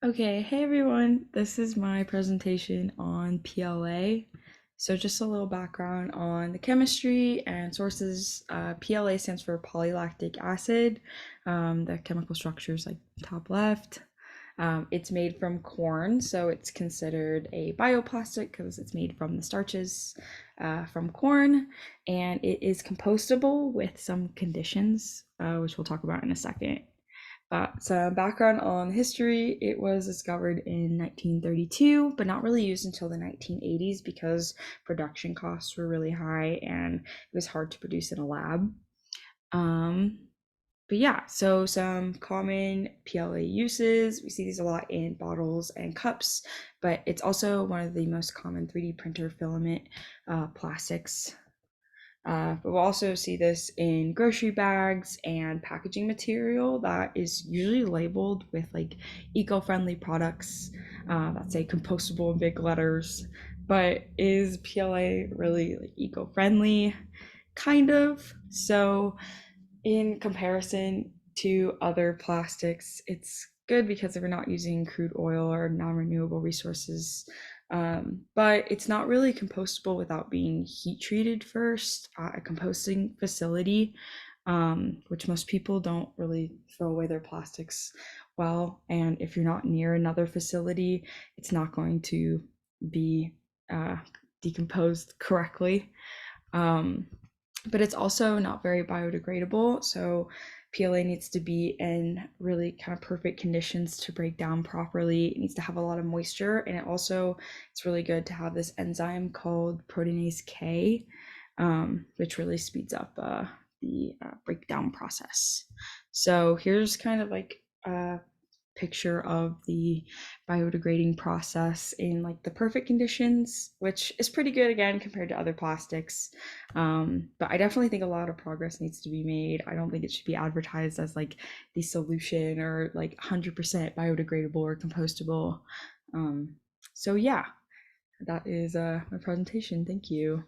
Okay, hey everyone, this is my presentation on PLA. So, just a little background on the chemistry and sources. PLA stands for polylactic acid. The chemical structure is like top left. It's made from corn, so it's considered a bioplastic because it's made from the starches from corn, and it is compostable with some conditions, which we'll talk about in a second. Some background on history: it was discovered in 1932, but not really used until the 1980s because production costs were really high and it was hard to produce in a lab. Um, but yeah, so some common PLA uses. We see these a lot in bottles and cups, but it's also one of the most common 3D printer filament plastics. But we'll also see this in grocery bags and packaging material that is usually labeled with like eco-friendly products that say compostable in big letters. But is PLA really like eco-friendly? Kind of. So in comparison to other plastics, it's good because we're not using crude oil or non-renewable resources. But it's not really compostable without being heat treated first at a composting facility, which most people don't really throw away their plastics well. And if you're not near another facility, it's not going to be uh, decomposed correctly. Um, but it's also not very biodegradable. So PLA needs to be in really kind of perfect conditions to break down properly. It needs to have a lot of moisture, and it's really good to have this enzyme called proteinase K, which really speeds up the breakdown process. So here's kind of like picture of the biodegrading process in like the perfect conditions, which is pretty good again compared to other plastics. But I definitely think a lot of progress needs to be made. I don't think it should be advertised as like the solution or like 100% biodegradable or compostable. So yeah, that is my presentation. Thank you.